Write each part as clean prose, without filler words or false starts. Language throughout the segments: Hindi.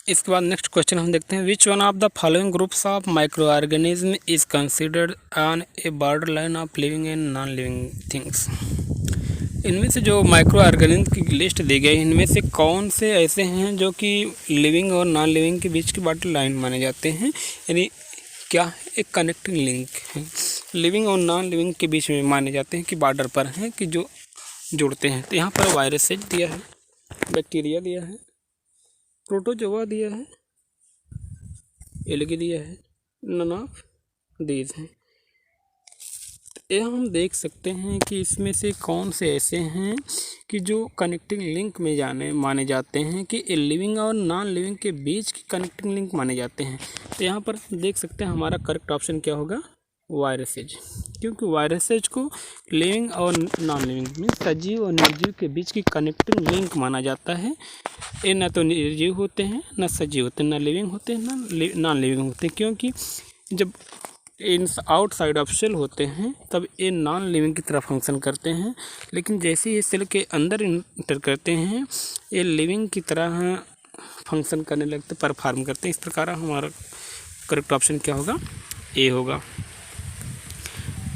इसके बाद नेक्स्ट क्वेश्चन हम देखते हैं, विच one of the following groups of micro organism is considered on A border line of living and non living things. इनमें से जो माइक्रो ऑर्गेनिज्म की लिस्ट दी गई, इनमें से कौन से ऐसे हैं जो कि लिविंग और नॉन लिविंग के बीच की बॉर्डर लाइन माने जाते हैं, यानी क्या एक कनेक्टिंग लिंक है, लिविंग और नॉन लिविंग के बीच में माने जाते हैं कि बॉर्डर पर हैं कि जो जुड़ते हैं। तो यहाँ पर वायरसेज दिया है, बैक्टीरिया दिया है, प्रोटोजोआ दिया है, एल्गी दिया है, नन ऑफ दीज हैं। ये हम देख सकते हैं कि इसमें से कौन से ऐसे हैं कि जो कनेक्टिंग लिंक में माने जाते हैं कि लिविंग और नॉन लिविंग के बीच की कनेक्टिंग लिंक माने जाते हैं। तो यहाँ पर देख सकते हैं हमारा करेक्ट ऑप्शन क्या होगा, वायरसेज, क्योंकि वायरसेज को लिविंग और नॉन लिविंग में सजीव और निर्जीव के बीच की कनेक्टिंग लिंक माना जाता है। ये ना तो निर्जीव होते हैं, ना सजीव होते हैं, ना लिविंग होते हैं, ना नॉन लिविंग होते हैं, क्योंकि जब इन आउटसाइड ऑफ सेल होते हैं तब ये नॉन लिविंग की तरह फंक्शन करते हैं, लेकिन जैसे ये सेल के अंदर इंटर करते हैं ये लिविंग की तरह फंक्शन करने लगते, परफॉर्म करते हैं। इस प्रकार हमारा करेक्ट ऑप्शन क्या होगा, ए होगा।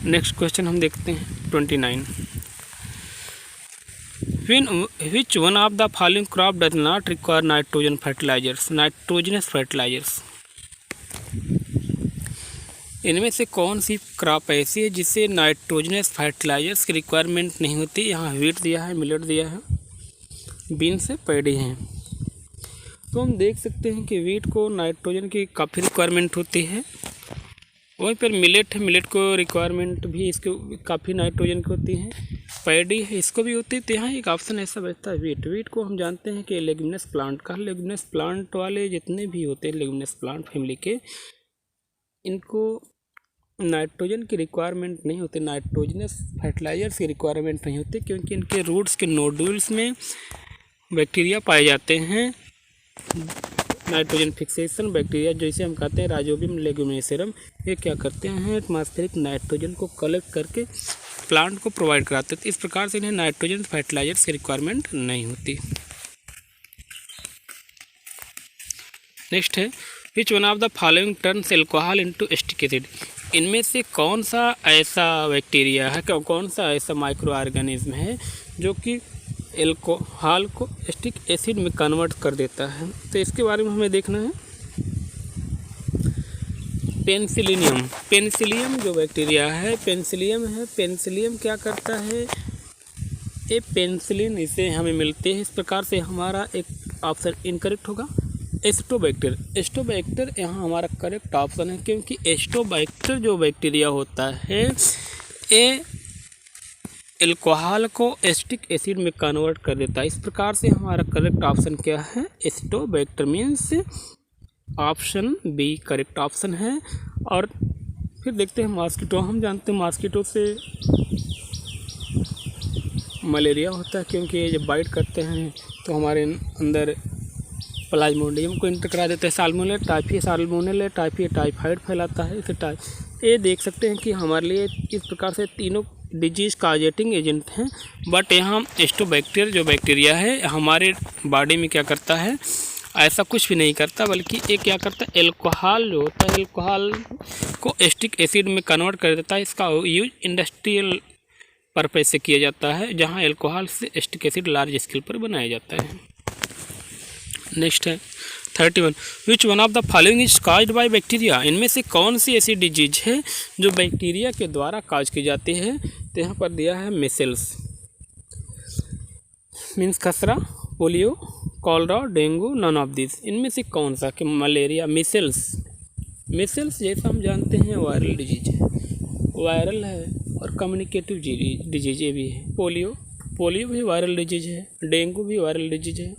नेक्स्ट क्वेश्चन हम देखते हैं 29, which one of the following crop does not require nitrogen fertilisers, nitrogenous fertilisers. इनमें से कौन सी क्रॉप ऐसी है जिससे नाइट्रोजनस फर्टिलाइजर्स की रिक्वायरमेंट नहीं होती। यहाँ व्हीट दिया है, मिलेट दिया है, बीन्स है, पैडी हैं। तो हम देख सकते हैं कि व्हीट को नाइट्रोजन की काफ़ी रिक्वायरमेंट होती है, वहीं पर मिलेट है, मिलेट को रिक्वायरमेंट भी इसको काफ़ी नाइट्रोजन की होती है, पैडी है इसको भी होती है। तो यहाँ एक ऑप्शन ऐसा बचता है व्हीट। व्हीट को हम जानते हैं कि लेग्यूमिनस प्लांट का, लेग्यूमिनस प्लांट वाले जितने भी होते हैं लेग्यूमिनस प्लांट फैमिली के, इनको नाइट्रोजन की रिक्वायरमेंट नहीं होती, नाइट्रोजनस फर्टिलाइजर्स की रिक्वायरमेंट नहीं होती, क्योंकि इनके रूट्स के नोड्यूल्स में बैक्टीरिया पाए जाते हैं, नाइट्रोजन फिक्सेशन बैक्टीरिया जैसे हम कहते हैं राइजोबियम लेगुमिनेसियम। ये क्या करते हैं, एटमॉस्फेरिक नाइट्रोजन को कलेक्ट करके प्लांट को प्रोवाइड कराते हैं। तो इस प्रकार से इन्हें नाइट्रोजन फर्टिलाइजर्स की रिक्वायरमेंट नहीं होती। नेक्स्ट है, विच one of the following turns alcohol into acetic acid. इनमें से कौन सा ऐसा बैक्टीरिया है, कौन सा ऐसा माइक्रो ऑर्गेनिज्म है जो कि एल्कोहल को एस्टिक एसिड में कन्वर्ट कर देता है। तो इसके बारे में हमें देखना है। पेनिसिलियम, पेनिसिलियम जो बैक्टीरिया है, पेनिसिलियम क्या करता है, ये पेनिसिलिन इसे हमें मिलते हैं। इस प्रकार से हमारा एक ऑप्शन इनकरेक्ट होगा, एस्टोबैक्टर। एस्टोबैक्टर यहाँ हमारा करेक्ट ऑप्शन है, क्योंकि एस्टोबैक्टर जो बैक्टीरिया होता है ये एल्कोहल को एस्टिक एसिड में कन्वर्ट कर देता है। इस प्रकार से हमारा करेक्ट ऑप्शन क्या है, azotobacter means option B correct option है। और फिर देखते हैं मॉस्किटो। हम जानते हैं मॉस्किटो से मलेरिया होता है, क्योंकि ये जब बाइट करते हैं तो हमारे अंदर प्लाज्मोडियम को इंटर करा देते हैं। साल्मोनेला टाइफी टाइफाइड फैलाता है। इसे ये देख सकते हैं कि हमारे लिए इस प्रकार से तीनों डिजीज़ काजेटिंग एजेंट हैं। बट यहाँ एस्टोबैक्टर जो बैक्टीरिया है हमारे बॉडी में क्या करता है, ऐसा कुछ भी नहीं करता, बल्कि ये क्या करता है, एल्कोहल जो होता है एल्कोहल को एस्टिक एसिड में कन्वर्ट कर देता है। इसका यूज इंडस्ट्रियल पर्पज से किया जाता है, जहाँ एल्कोहल से एस्टिक एसिड लार्ज स्केल पर बनाया जाता है। नेक्स्ट है 31, विच one of the following is caused by bacteria. इनमें से कौन सी ऐसी डिजीज है जो बैक्टीरिया के द्वारा काज की जाती है। तो यहाँ पर दिया है मिसेल्स मीन्स खसरा, polio, cholera, dengue, none of this. इनमें से कौन सा, कि मलेरिया, मिसेल्स जैसा हम जानते हैं वायरल डिजीज है, वायरल है और कम्युनिकेटिव डिजीज ये भी है। पोलियो भी वायरल डिजीज है, डेंगू भी वायरल डिजीज है।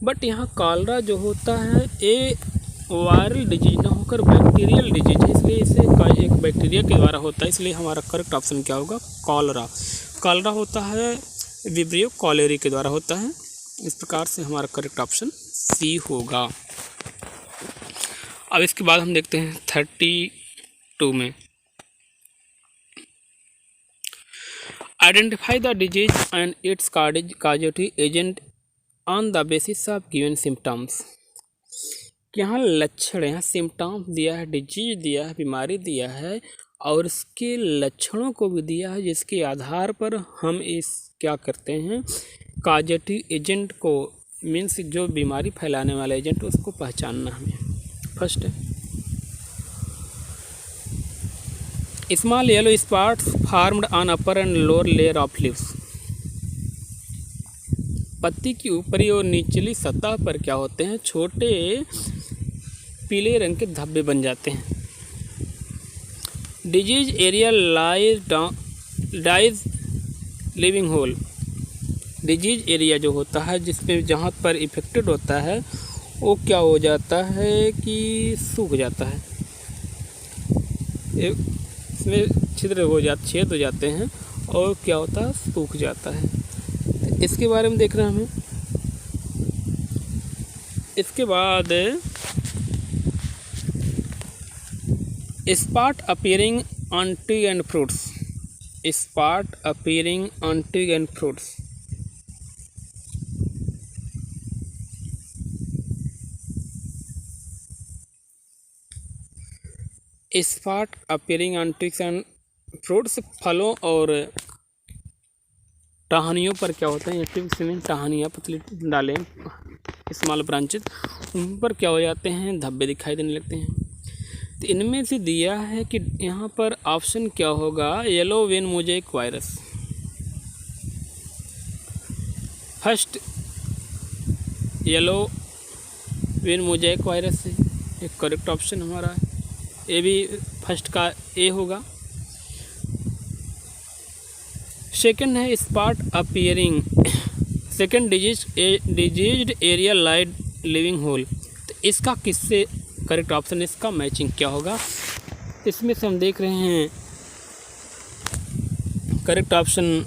बट यहाँ कॉलरा जो होता है ये वायरल डिजीज ना होकर बैक्टीरियल डिजीज है, इसलिए इसे एक बैक्टीरिया के द्वारा होता है, इसलिए हमारा करेक्ट ऑप्शन क्या होगा, कॉलरा। कॉलरा होता है विब्रियो कॉलेरी के द्वारा होता है। इस प्रकार से हमारा करेक्ट ऑप्शन सी होगा। अब इसके बाद हम देखते हैं 32 में, identify the disease and it's causative agent on the basis of given symptoms. कि यहाँ लक्षण, यहाँ सिम्टम्स दिया है, डिजीज दिया है, बीमारी दिया है और इसके लक्षणों को भी दिया है, जिसके आधार पर हम इस क्या करते हैं, कॉजेटिव एजेंट को, मीन्स जो बीमारी फैलाने वाला एजेंट, उसको पहचानना हमें। फर्स्ट है small yellow spots formed on upper and lower layer of leaves. पत्ती की ऊपरी और निचली सतह पर क्या होते हैं, छोटे पीले रंग के धब्बे बन जाते हैं। Disease area lies living hole. Disease area जो होता है, जिसमें जहाँ पर इफेक्टेड होता है, वो क्या हो जाता है कि सूख जाता है, इसमें छेद हो जाते हैं और क्या होता है, सूख जाता है। तो इसके बारे में देखना हमें। इसके बाद spot appearing on tree and fruits. Spot appearing on tree and fruits. Spot appearing on trees and fruits, फलों और टहनियों पर क्या होता है, टहनियाँ पतली डालें, स्मॉल ब्रांचेस, उन पर क्या हो जाते हैं, धब्बे दिखाई देने लगते हैं। तो इनमें से दिया है कि यहाँ पर ऑप्शन क्या होगा, yellow vein mosaic virus. First yellow vein mosaic virus है एक करेक्ट ऑप्शन हमारा है, ये भी फर्स्ट का ए होगा। सेकंड है spot appearing, second diseased area lied living hole. तो इसका किससे करेक्ट ऑप्शन, इसका मैचिंग क्या होगा, इसमें से हम देख रहे हैं करेक्ट ऑप्शन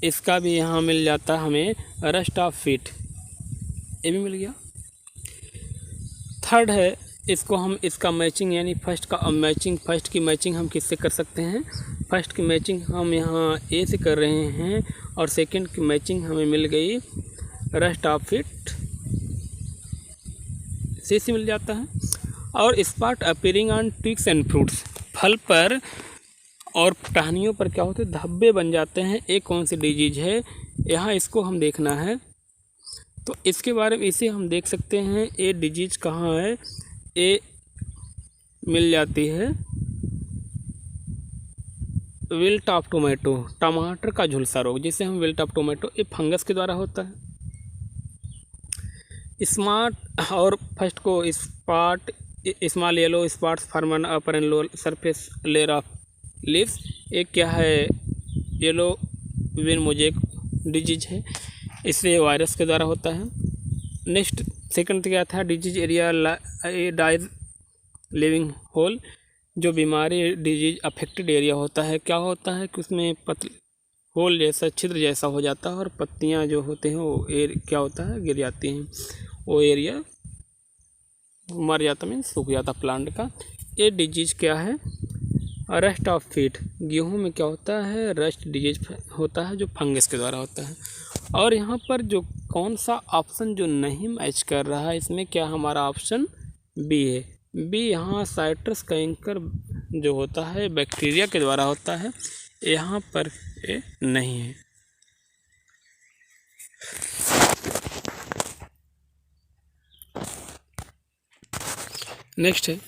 इसका भी यहाँ मिल जाता हमें, रस्ट ऑफ फीट, ये भी मिल गया। थर्ड है इसको हम, इसका मैचिंग यानी फर्स्ट का मैचिंग, फर्स्ट की मैचिंग हम किससे कर सकते हैं, फर्स्ट की मैचिंग हम यहाँ ए से कर रहे हैं और सेकंड की मैचिंग हमें मिल गई रस्ट ऑफ इट, से मिल जाता है। और spot appearing on twigs and fruits, फल पर और टहनियों पर क्या होते हैं, धब्बे बन जाते हैं। एक कौन सी डिजीज है, यहाँ इसको हम देखना है। तो इसके बारे में इसे हम देख सकते हैं, ये डिजीज कहाँ है, ये मिल जाती है विल्ट ऑफ टोमेटो, टमाटर का झुलसा रोग, जिसे हम विल्ट ऑफ टोमेटो, ये फंगस के द्वारा होता है। स्मार्ट और फर्स्ट को spot, small yellow spots form upper and lower surface layer of leaves, एक क्या है, येलो वेन मोज़ेक डिजीज है, इससे वायरस के द्वारा होता है। नेक्स्ट सेकंड क्या था, disease area dies living hole, जो बीमारी डिजीज अफेक्टेड एरिया होता है, क्या होता है कि उसमें होल जैसा, छिद्र जैसा हो जाता है और पत्तियां जो होते हैं वो क्या होता है, गिर जाती हैं, वो एरिया मर जाता, मीन्स सूख जाता प्लांट का। ये डिजीज क्या है, रस्ट ऑफ फीट, गेहूं में क्या होता है, रस्ट डिजीज होता है जो फंगस के द्वारा होता है। और यहाँ पर जो कौन सा ऑप्शन जो नहीं मैच कर रहा है, इसमें क्या हमारा ऑप्शन बी है। बी यहाँ साइट्रस कैंकर जो होता है बैक्टीरिया के द्वारा होता है, यहाँ पर ये नहीं है। नेक्स्ट है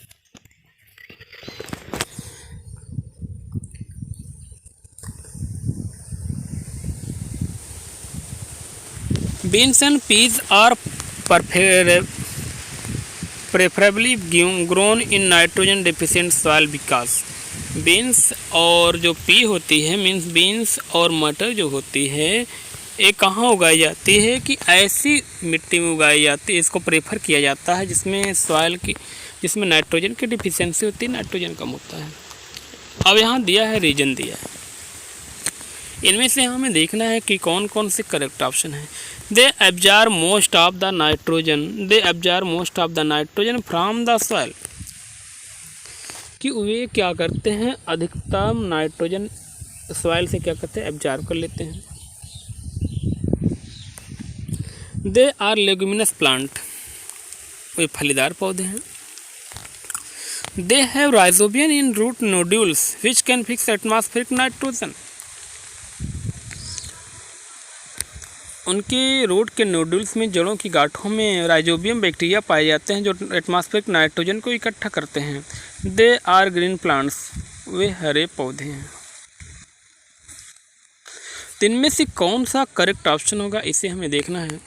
beans and peas are preferably grown in nitrogen deficient soil because. बीन्स और जो पी होती है, मीन्स बीन्स और मटर जो होती है, ये कहाँ उगाई जाती है कि ऐसी मिट्टी में उगाई जाती है, इसको प्रेफर किया जाता है जिसमें सॉइल की, जिसमें नाइट्रोजन की डिफिशियंसी होती है, नाइट्रोजन कम होता है। अब यहाँ दिया है, रीजन दिया है, इनमें से हमें देखना है कि कौन कौन से करेक्ट ऑप्शन है। They absorb most of the nitrogen from the soil, कि वे क्या करते हैं, अधिकतम नाइट्रोजन सॉइल से क्या करते हैं, एब्जॉर्ब कर लेते हैं। दे आर लेगुमिनस प्लांट, वे फलीदार पौधे हैं। They have rhizobium in root nodules which can fix atmospheric nitrogen, उनके रूट के नोड्यूल्स में, जड़ों की गांठों में राइजोबियम बैक्टीरिया पाए जाते हैं जो एटमॉस्फेरिक नाइट्रोजन को इकट्ठा करते हैं। दे आर ग्रीन प्लांट्स, वे हरे पौधे हैं। तो इनमें से कौन सा करेक्ट ऑप्शन होगा, इसे हमें देखना है।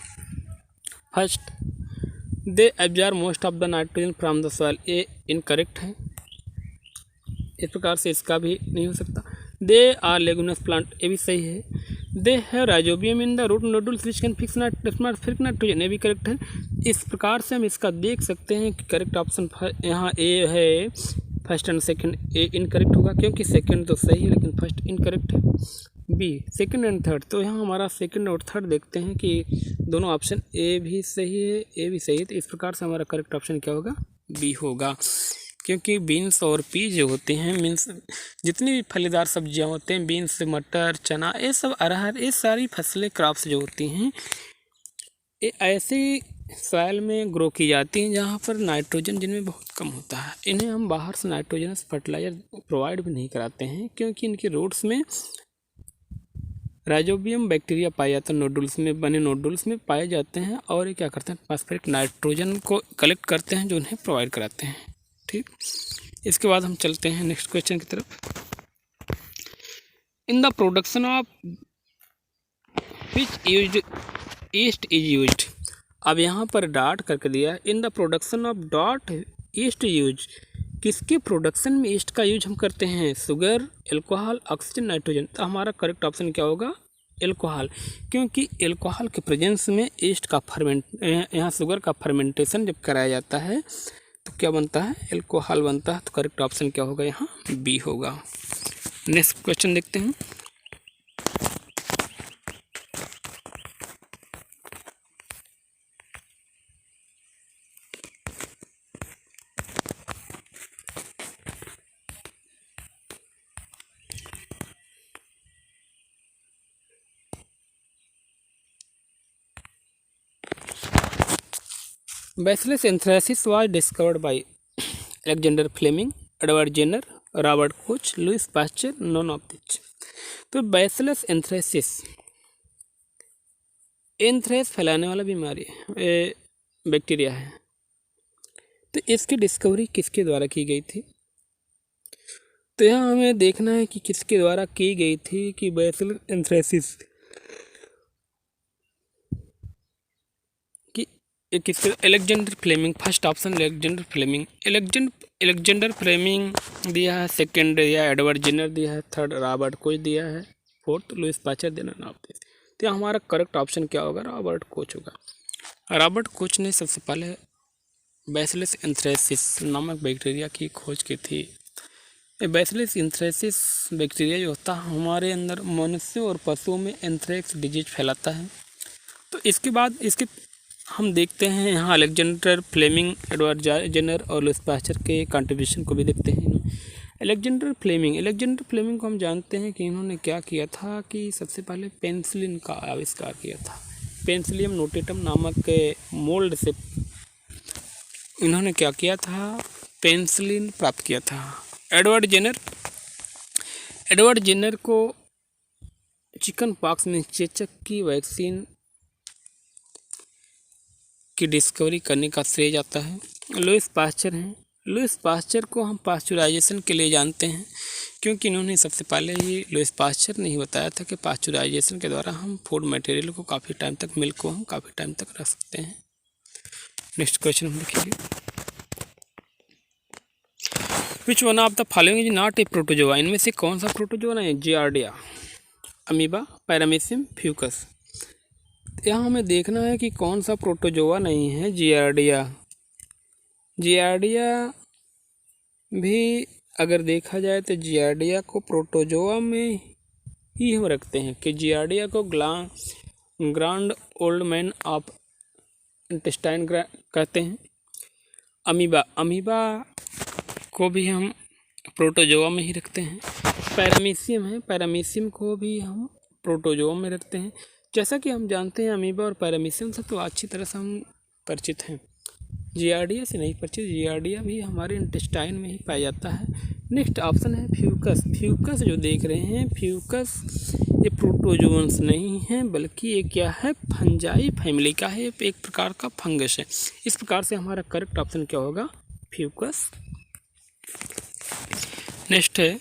First, they absorb most of the nitrogen from the soil, ये इनकरेक्ट है, इस प्रकार से इसका भी नहीं हो सकता। दे आर लेगुमिनस प्लांट, ये भी सही है। They have rhizobium in the root nodules which can fix atmospheric nitrogen, ये भी करेक्ट है। इस प्रकार से हम इसका देख सकते हैं कि करेक्ट ऑप्शन यहाँ ए है, first and second A incorrect होगा, क्योंकि सेकंड तो सही है लेकिन फर्स्ट इनकरेक्ट है। बी सेकंड एंड थर्ड, तो यहाँ हमारा सेकंड और थर्ड देखते हैं कि दोनों ऑप्शन ए भी सही है, ए भी सही है, तो इस प्रकार से हमारा करेक्ट ऑप्शन क्या होगा, बी होगा। क्योंकि बीन्स और पी जो होते हैं, मीन्स जितनी भी फलीदार सब्जियां होते हैं, बीन्स, मटर, चना, ये सब, अरहर, ये सारी फसलें, क्रॉप्स जो होती हैं, ये ऐसे सॉइल में ग्रो की जाती हैं जहाँ पर नाइट्रोजन जिनमें बहुत कम होता है। इन्हें हम बाहर से नाइट्रोजनस फर्टिलाइजर प्रोवाइड भी नहीं कराते हैं, क्योंकि इनके रूट्स में राइजोबियम बैक्टीरिया पाए जाते हैं, नोडुल्स में बने नोडुल्स में पाए जाते हैं, और ये क्या करते हैं, एटमॉस्फेरिक नाइट्रोजन को कलेक्ट करते हैं जो उन्हें प्रोवाइड कराते हैं। ठीक, इसके बाद हम चलते हैं नेक्स्ट क्वेश्चन की तरफ। In the production of which used east is used, अब यहाँ पर डॉट करके दिया, in the production of dot east use, किसके प्रोडक्शन में ईस्ट का यूज हम करते हैं, शुगर, एल्कोहल, ऑक्सीजन, नाइट्रोजन। तो हमारा करेक्ट ऑप्शन क्या होगा, एल्कोहल, क्योंकि एल्कोहल के प्रेजेंस में ईस्ट का यहाँ शुगर का फर्मेंटेशन जब कराया जाता है तो क्या बनता है, एल्कोहल बनता है। तो करेक्ट ऑप्शन क्या होगा, यहाँ बी होगा। नेक्स्ट क्वेश्चन देखते हैं। Bacillus anthracis was discovered by Alexander Fleming, Edward Jenner, Robert Koch, Louis Pasteur, none of these. तो बैसिलस एंथ्रेसिस, एंथ्रेस फैलाने वाला बीमारी बैक्टीरिया है। तो इसकी डिस्कवरी किसके द्वारा की गई थी, तो यहाँ हमें देखना है कि किसके द्वारा की गई थी कि बैसिलस एंथ्रेसिस किसके, Alexander Fleming, first option Alexander Fleming, Alexander Fleming दिया है, सेकंड दिया है एडवर्ड जेनर दिया है, थर्ड रॉबर्ट कोच दिया है, फोर्थ लुइस पास्चर देना नाम दिया। तो हमारा करेक्ट ऑप्शन क्या होगा, रॉबर्ट कोच होगा। रॉबर्ट कोच ने सबसे पहले बैसिलस एंथ्रेसिस नामक बैक्टीरिया की खोज की थी। बैसिलस एंथ्रेसिस बैक्टीरिया जो होता है हमारे अंदर मनुष्यों और पशुओं में एंथ्रेक्स डिजीज फैलाता है। तो इसके बाद इसके हम देखते हैं यहाँ अलेक्जेंडर फ्लेमिंग, एडवर्ड जेनर और लुइस पास्चर के कंट्रीब्यूशन को भी देखते हैं। अलेक्जेंडर फ्लेमिंग को हम जानते हैं कि इन्होंने क्या किया था कि सबसे पहले पेनिसिलिन का आविष्कार किया था। पेनिसिलियम नोटेटम नामक मोल्ड से इन्होंने क्या किया था, पेनिसिलिन प्राप्त किया था। एडवर्ड जेनर को चिकन पॉक्स में चेचक की वैक्सीन की डिस्कवरी करने का श्रेय जाता है। लुइस पास्चर हैं, लुइस पास्चर को हम पास्चुराइजेशन के लिए जानते हैं, क्योंकि इन्होंने सबसे पहले ही लुइस पास्चर ने ही बताया था कि पास्चुराइजेशन के द्वारा हम फूड मटेरियल को काफ़ी टाइम तक, मिल्क को हम काफ़ी टाइम तक रख सकते हैं। नेक्स्ट क्वेश्चन हम देखेंगे, विच one of the following is not a protozoa, इनमें से कौन सा प्रोटोजोआ नहीं है, जियार्डिया, अमीबा, पैरामीशियम, फ्यूकस। यहाँ हमें देखना है कि कौन सा प्रोटोजोआ नहीं है, जियार्डिया भी अगर देखा जाए तो जियार्डिया को प्रोटोजोआ में ही हम रखते हैं कि जियार्डिया को grand old man of intestine कहते हैं। अमीबा को भी हम प्रोटोजोआ में ही रखते हैं। पैरामीशियम है, पैरामीशियम को भी हम प्रोटोजोआ में रखते हैं। जैसा कि हम जानते हैं अमीबा और पैरामीशियम से तो अच्छी तरह से हम परिचित हैं, जियार्डिया से नहीं परिचित। जियार्डिया भी हमारे इंटेस्टाइन में ही पाया जाता है। नेक्स्ट ऑप्शन है फ्यूकस। फ्यूकस जो देख रहे हैं, फ्यूकस ये प्रोटोजोअन्स नहीं है, बल्कि ये क्या है, फंजाई फैमिली का है, एक प्रकार का फंगस है। इस प्रकार से हमारा करेक्ट ऑप्शन क्या होगा, फ्यूकस। नेक्स्ट है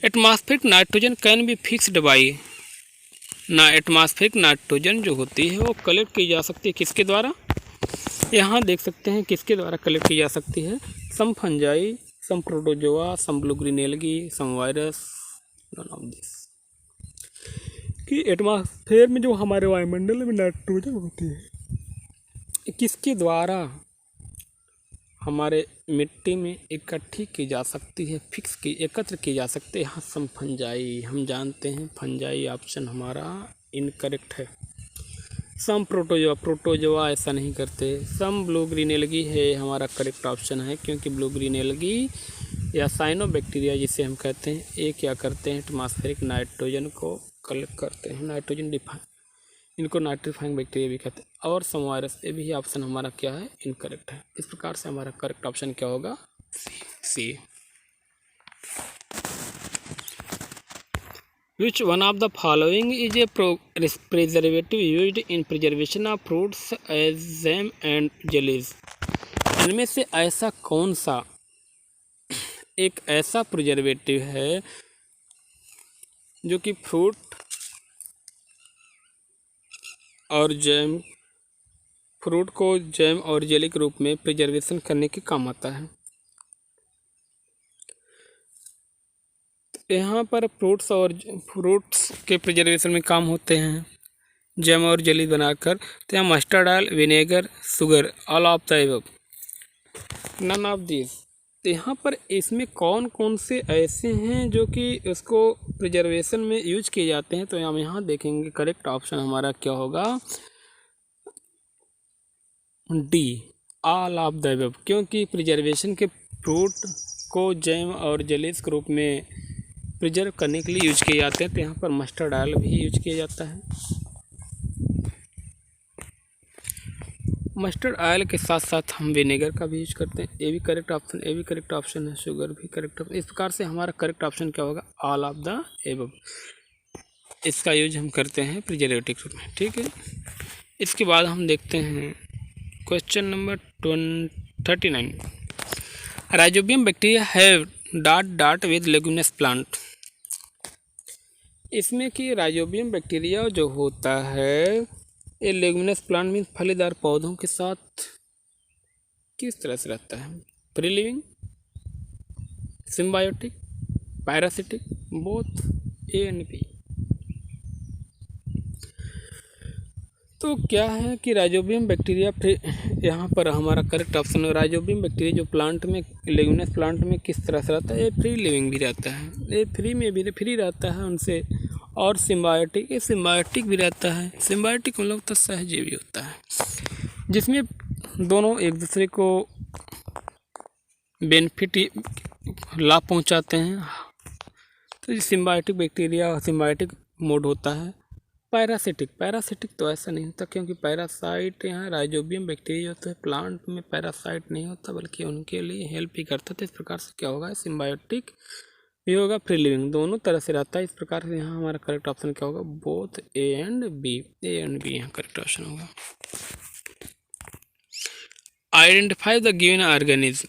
atmospheric nitrogen can be fixed by. Atmospheric nitrogen जो होती है वो कलेक्ट की जा सकती है किसके द्वारा, यहाँ देख सकते हैं किसके द्वारा कलेक्ट की जा सकती है, some fungi, some protozoa, some blue green algae, some virus, none of this. कि एटमॉस्फेयर में जो हमारे वायुमंडल में नाइट्रोजन होती है किसके द्वारा हमारे मिट्टी में इकट्ठी की जा सकती है, फिक्स की, एकत्र की जा सकती है, यहाँ सम फंजाई। हम जानते हैं फंजाई ऑप्शन हमारा इनकरेक्ट है। सम प्रोटोजोआ, प्रोटोजोआ ऐसा नहीं करते। सम ब्लू ग्रीन एल्गी है हमारा करेक्ट ऑप्शन है, क्योंकि ब्लू ग्रीन एल्गी या साइनोबैक्टीरिया जिसे हम कहते हैं, ये क्या करते हैं, एटमॉस्फेरिक नाइट्रोजन को कलेक्ट करते हैं, नाइट्रोजन डिफाइन, इनको नाइट्रीफाइंग बैक्टीरिया भी कहते हैं। और सम वायरस, ये भी ऑप्शन हमारा क्या है, इनकरेक्ट है। इस प्रकार से हमारा करेक्ट ऑप्शन क्या होगा, सी। Which one of the following is a preservative used in preservation of fruits as jam and jellies? इनमें से ऐसा कौन सा एक ऐसा प्रिजर्वेटिव है जो कि फ्रूट और जैम, फ्रूट को जैम और जेली के रूप में प्रिजर्वेशन करने के काम आता है। यहाँ पर फ्रूट्स के प्रिजर्वेशन में काम होते हैं जैम और जेली बनाकर। तो यहाँ mustard oil, vinegar, sugar, all of the above, none of this. तो यहाँ पर इसमें कौन कौन से ऐसे हैं जो कि उसको प्रिजर्वेशन में यूज किए जाते हैं, तो हम यहाँ देखेंगे करेक्ट ऑप्शन हमारा क्या होगा, D, all of the above. क्योंकि प्रिजर्वेशन के फ्रूट को जैम और जेलीज के रूप में प्रिजर्व करने के लिए यूज किए जाते हैं, तो यहाँ पर मस्टर्ड ऑयल भी यूज किया जाता है। मस्टर्ड ऑयल के साथ साथ हम विनेगर का भी यूज करते हैं, ये भी करेक्ट ऑप्शन, ये भी करेक्ट ऑप्शन है, शुगर भी करेक्ट ऑप्शन। इस प्रकार से हमारा करेक्ट ऑप्शन क्या होगा, ऑल ऑफ द एबव। इसका यूज हम करते हैं प्रिजर्वेटिव के रूप में, ठीक है। इसके बाद हम देखते हैं question number 39। Rhizobium bacteria have dot with leguminous plant. इसमें कि राइजोबियम बैक्टीरिया जो होता है ये लेगुमिनस प्लांट मीन्स फलीदार पौधों के साथ किस तरह से रहता है, free living, symbiotic, parasitic, both, A and B. तो क्या है कि राइजोबियम बैक्टीरिया, यहाँ पर हमारा करेक्ट ऑप्शन है राइजोबियम बैक्टीरिया जो प्लांट में, लेगुमिनस प्लांट में किस तरह से रहता है, ये फ्री लिविंग भी रहता है, ये फ्री में भी फ्री रहता है उनसे, और सिम्बायोटिक, ये सिम्बायोटिक भी रहता है। सिम्बायोटिक मतलब तो सहजीवी होता है, जिसमें दोनों एक दूसरे को बेनिफिट, लाभ पहुंचाते हैं। तो ये सिम्बायोटिक बैक्टीरिया सिम्बायोटिक मोड होता है। पैरासिटिक तो ऐसा नहीं होता, क्योंकि पैरासाइट यहाँ राइजोबियम बैक्टीरिया होता है, प्लांट में पैरासाइट नहीं होता, बल्कि उनके लिए हेल्प भी करता है। तो इस प्रकार से क्या होगा, सिम्बायोटिक भी होगा, फ्री लिविंग, दोनों तरह से रहता है। इस प्रकार से यहाँ हमारा करेक्ट ऑप्शन क्या होगा, both A and B, A and B यहाँ करेक्ट ऑप्शन होगा। आइडेंटिफाई द गिवन ऑर्गेनिज्म,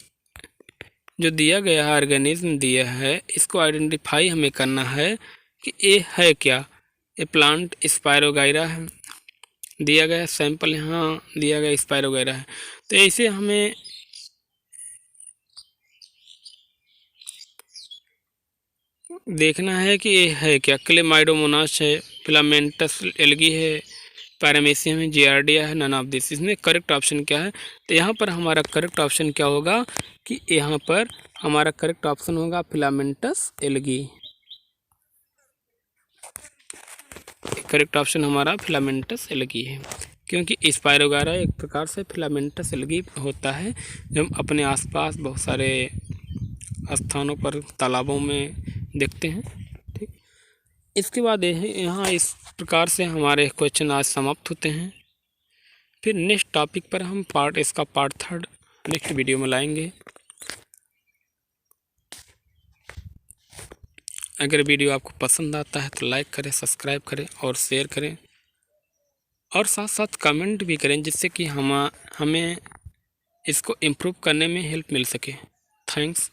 जो दिया गया ऑर्गेनिज्म दिया है, इसको आइडेंटिफाई हमें करना है कि ये है क्या। ये प्लांट स्पायरोगाइरा है, दिया गया सैंपल यहाँ दिया गया स्पायरोगाइरा है। तो ऐसे हमें देखना है कि ये है क्या, क्लेमाइडोमोनास है, फिलामेंटस एल्गी है, पैरामीशियम है, जियार्डिया है, नन ऑफ दिस। इसमें करेक्ट ऑप्शन क्या है, तो यहाँ पर हमारा करेक्ट ऑप्शन क्या होगा कि यहाँ पर हमारा करेक्ट ऑप्शन होगा फिलामेंटस एल्गी। करेक्ट ऑप्शन हमारा फिलामेंटस एल्गी है, क्योंकि स्पायरोगाइरा एक प्रकार से फिलामेंटस एल्गी होता है, जो हम अपने आसपास बहुत सारे स्थानों पर, तालाबों में देखते हैं, ठीक। इसके बाद यहाँ इस प्रकार से हमारे क्वेश्चन आज समाप्त होते हैं। फिर नेक्स्ट टॉपिक पर हम इसका पार्ट 3 नेक्स्ट वीडियो में लाएंगे। अगर वीडियो आपको पसंद आता है तो लाइक करें, सब्सक्राइब करें और शेयर करें, और साथ साथ कमेंट भी करें, जिससे कि हमें इसको इम्प्रूव करने में हेल्प मिल सके। थैंक्स।